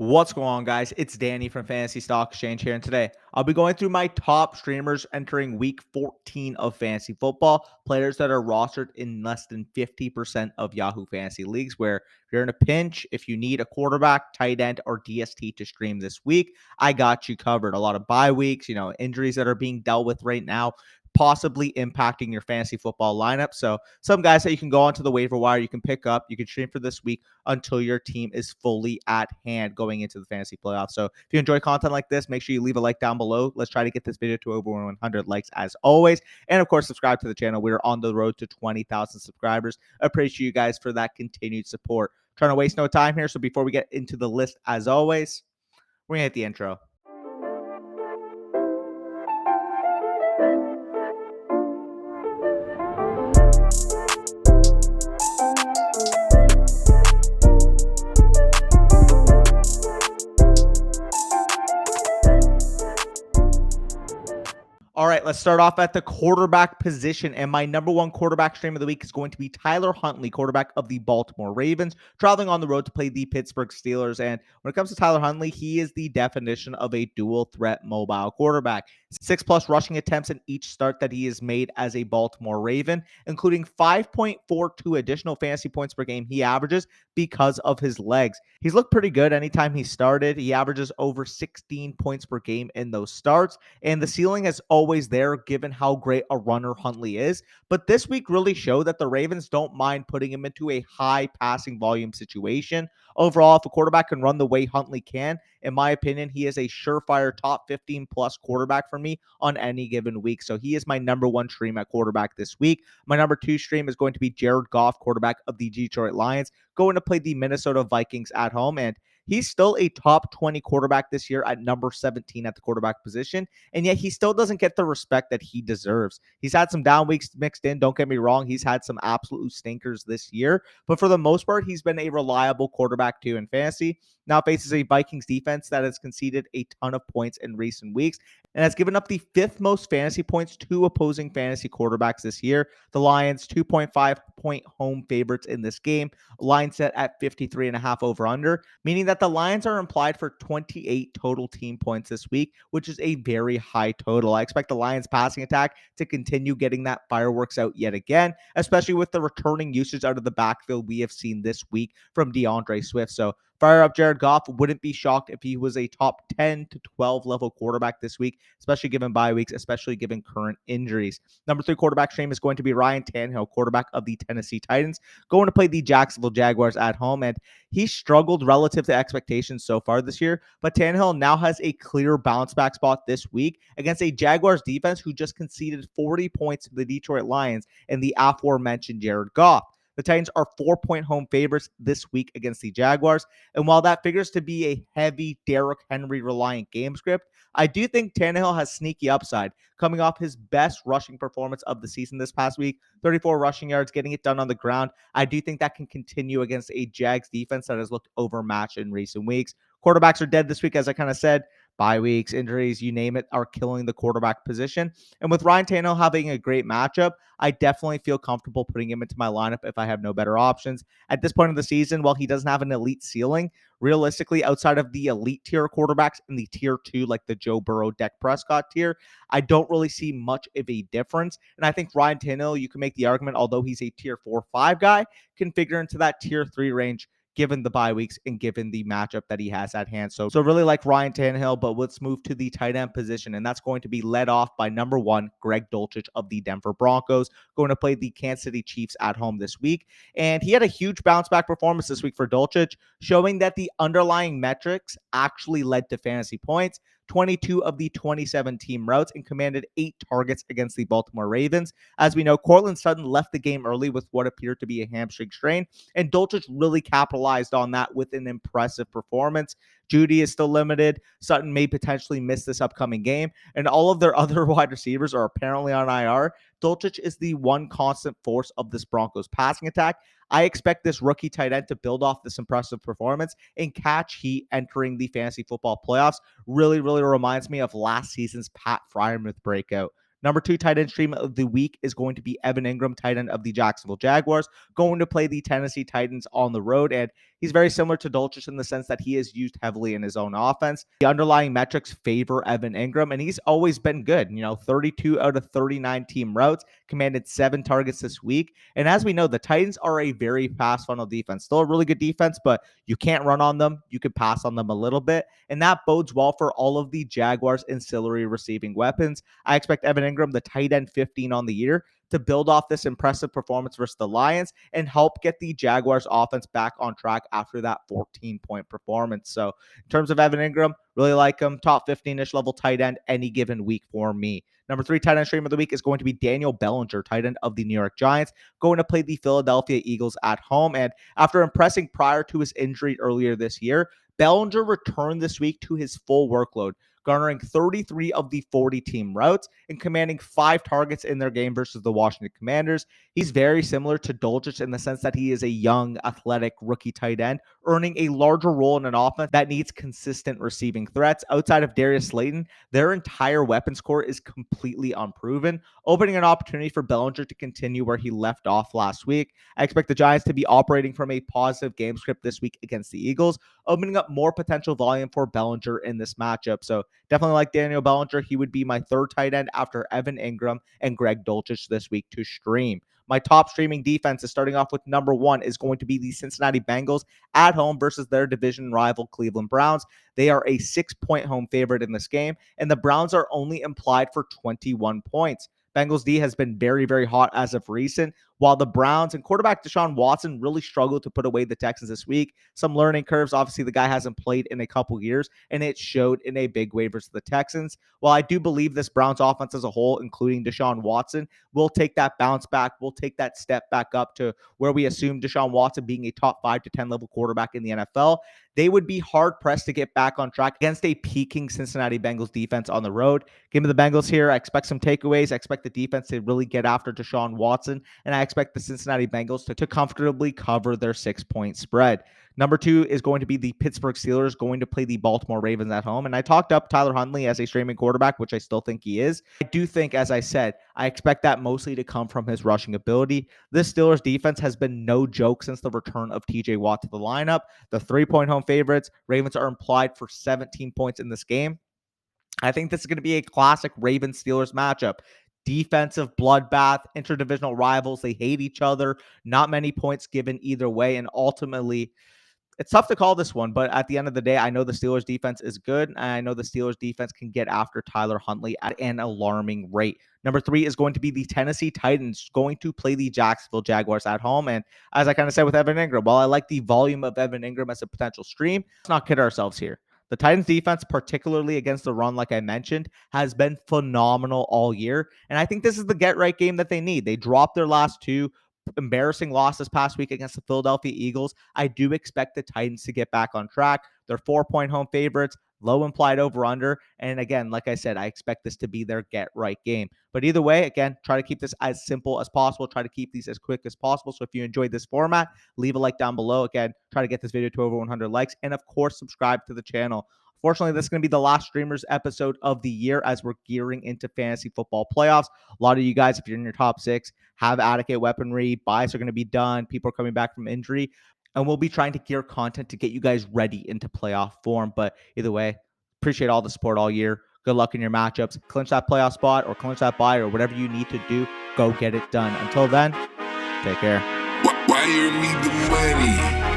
What's going on, guys? It's Danny from Fantasy Stock Exchange here, and today I'll be going through my top streamers entering week 14 of fantasy football, players that are rostered in less than 50% of Yahoo Fantasy leagues, where if you're in a pinch, if you need a quarterback, tight end, or DST to stream this week, I got you covered. A lot of bye weeks, injuries that are being dealt with right now, possibly impacting your fantasy football lineup. So some guys that you can go onto the waiver wire, you can pick up, you can stream for this week until your team is fully at hand going into the fantasy playoffs. So if you enjoy content like this, make sure you leave a like down below. Let's try to get this video to over 100 likes as always. And of course, subscribe to the channel. We're on the road to 20,000 subscribers. Appreciate you guys for that continued support. Trying to waste no time here. So before we get into the list, as always, we're going to hit the intro. All right, let's start off at the quarterback position. And my number one quarterback stream of the week is going to be Tyler Huntley, quarterback of the Baltimore Ravens, traveling on the road to play the Pittsburgh Steelers. And when it comes to Tyler Huntley, he is the definition of a dual threat mobile quarterback. 6+ rushing attempts in each start that he has made as a Baltimore Raven, including 5.42 additional fantasy points per game he averages because of his legs. He's looked pretty good anytime he started. He averages over 16 points per game in those starts. And the ceiling is always there given how great a runner Huntley is. But this week really showed that the Ravens don't mind putting him into a high passing volume situation. Overall, if a quarterback can run the way Huntley can, in my opinion, he is a surefire top 15 plus quarterback for me on any given week. So he is my number one stream at quarterback this week. My number two stream is going to be Jared Goff, quarterback of the Detroit Lions, going to play the Minnesota Vikings at home. And he's still a top 20 quarterback this year at number 17 at the quarterback position, and yet he still doesn't get the respect that he deserves. He's had some down weeks mixed in, don't get me wrong. He's had some absolute stinkers this year, but for the most part, he's been a reliable quarterback too in fantasy. Now faces a Vikings defense that has conceded a ton of points in recent weeks and has given up the fifth most fantasy points to opposing fantasy quarterbacks this year. The Lions, 2.5-point home favorites in this game, line set at 53.5 over under, meaning that the Lions are implied for 28 total team points this week, which is a very high total. I expect the Lions passing attack to continue getting that fireworks out yet again, especially with the returning usage out of the backfield we have seen this week from DeAndre Swift. So fire up Jared Goff. Wouldn't be shocked if he was a top 10 to 12 level quarterback this week, especially given bye weeks, especially given current injuries. Number three quarterback stream is going to be Ryan Tannehill, quarterback of the Tennessee Titans, going to play the Jacksonville Jaguars at home. And he struggled relative to expectations so far this year, but Tannehill now has a clear bounce back spot this week against a Jaguars defense who just conceded 40 points to the Detroit Lions and the aforementioned Jared Goff. The Titans are 4-point home favorites this week against the Jaguars. And while that figures to be a heavy Derrick Henry reliant game script, I do think Tannehill has sneaky upside, coming off his best rushing performance of the season this past week, 34 rushing yards, getting it done on the ground. I do think that can continue against a Jags defense that has looked overmatched in recent weeks. Quarterbacks are dead this week, as I kind of said. Bye weeks, injuries, you name it, are killing the quarterback position. And with Ryan Tannehill having a great matchup, I definitely feel comfortable putting him into my lineup if I have no better options. At this point of the season, while he doesn't have an elite ceiling, realistically, outside of the elite tier quarterbacks in the tier 2, like the Joe Burrow, Dak Prescott tier, I don't really see much of a difference. And I think Ryan Tannehill, you can make the argument, although he's a tier 4-5 guy, can figure into that tier 3 range given the bye weeks and given the matchup that he has at hand. So really like Ryan Tannehill, but let's move to the tight end position, and that's going to be led off by number one, Greg Dulcich of the Denver Broncos, going to play the Kansas City Chiefs at home this week. And he had a huge bounce back performance this week for Dulcich, showing that the underlying metrics actually led to fantasy points. 22 of the 27 team routes and commanded 8 targets against the Baltimore Ravens. As we know, Courtland Sutton left the game early with what appeared to be a hamstring strain, and Dulcich really capitalized on that with an impressive performance. Judy is still limited. Sutton may potentially miss this upcoming game, and all of their other wide receivers are apparently on IR. Dulcich is the one constant force of this Broncos passing attack. I expect this rookie tight end to build off this impressive performance and catch heat entering the fantasy football playoffs. Really reminds me of last season's Pat Freiermuth breakout. Number two tight end stream of the week is going to be Evan Ingram, tight end of the Jacksonville Jaguars, going to play the Tennessee Titans on the road. And he's very similar to Dulcich in the sense that he is used heavily in his own offense. The underlying metrics favor Evan Ingram, and he's always been good. 32 out of 39 team routes, commanded 7 targets this week. And as we know, the Titans are a very fast funnel defense. Still a really good defense, but you can't run on them. You could pass on them a little bit, and that bodes well for all of the Jaguars' ancillary receiving weapons. I expect Evan Ingram, the tight end 15 on the year, to build off this impressive performance versus the Lions and help get the Jaguars offense back on track after that 14-point performance. So in terms of Evan Ingram, really like him. Top 15-ish level tight end any given week for me. Number 3 tight end stream of the week is going to be Daniel Bellinger, tight end of the New York Giants, going to play the Philadelphia Eagles at home. And after impressing prior to his injury earlier this year, Bellinger returned this week to his full workload, garnering 33 of the 40 team routes and commanding 5 targets in their game versus the Washington Commanders. He's very similar to Dulcich in the sense that he is a young, athletic rookie tight end, earning a larger role in an offense that needs consistent receiving threats. Outside of Darius Slayton, their entire weapons core is completely unproven, opening an opportunity for Bellinger to continue where he left off last week. I expect the Giants to be operating from a positive game script this week against the Eagles, opening up more potential volume for Bellinger in this matchup. So definitely like Daniel Bellinger. He would be my 3rd tight end after Evan Ingram and Greg Dulcich this week to stream. My top streaming defense is starting off with number 1 is going to be the Cincinnati Bengals at home versus their division rival Cleveland Browns. They are a 6-point home favorite in this game, and the Browns are only implied for 21 points. Bengals D has been very, very hot as of recent, while the Browns and quarterback Deshaun Watson really struggled to put away the Texans this week. Some learning curves. Obviously, the guy hasn't played in a couple years, and it showed in a big way versus the Texans. While I do believe this Browns offense as a whole, including Deshaun Watson, will take that bounce back, will take that step back up to where we assume Deshaun Watson being a top 5 to 10 level quarterback in the NFL. They would be hard-pressed to get back on track against a peaking Cincinnati Bengals defense on the road. Give me the Bengals here. I expect some takeaways. I expect the defense to really get after Deshaun Watson, and I expect the Cincinnati Bengals to comfortably cover their 6-point spread. Number 2 is going to be the Pittsburgh Steelers going to play the Baltimore Ravens at home. And I talked up Tyler Huntley as a streaming quarterback, which I still think he is. I do think, as I said, I expect that mostly to come from his rushing ability. This Steelers defense has been no joke since the return of TJ Watt to the lineup. The 3-point home favorites. Ravens are implied for 17 points in this game. I think this is going to be a classic Ravens-Steelers matchup. Defensive bloodbath, interdivisional rivals. They hate each other. Not many points given either way. And ultimately, it's tough to call this one, but at the end of the day, I know the Steelers defense is good, and I know the Steelers defense can get after Tyler Huntley at an alarming rate. Number 3 is going to be the Tennessee Titans going to play the Jacksonville Jaguars at home. And as I kind of said with Evan Ingram, while I like the volume of Evan Ingram as a potential stream, let's not kid ourselves here. The Titans defense, particularly against the run, like I mentioned, has been phenomenal all year. And I think this is the get-right game that they need. They dropped their last 2 embarrassing loss this past week against the Philadelphia Eagles. I do expect the Titans to get back on track. They're 4-point home favorites, low implied over-under. And again, like I said, I expect this to be their get-right game. But either way, again, try to keep this as simple as possible. Try to keep these as quick as possible. So if you enjoyed this format, leave a like down below. Again, try to get this video to over 100 likes. And of course, subscribe to the channel. Fortunately, this is going to be the last Streamers episode of the year as we're gearing into fantasy football playoffs. A lot of you guys, if you're in your top 6, have adequate weaponry. Buys are going to be done. People are coming back from injury. And we'll be trying to gear content to get you guys ready into playoff form. But either way, appreciate all the support all year. Good luck in your matchups. Clinch that playoff spot or clinch that bye or whatever you need to do. Go get it done. Until then, take care. Wire me the money.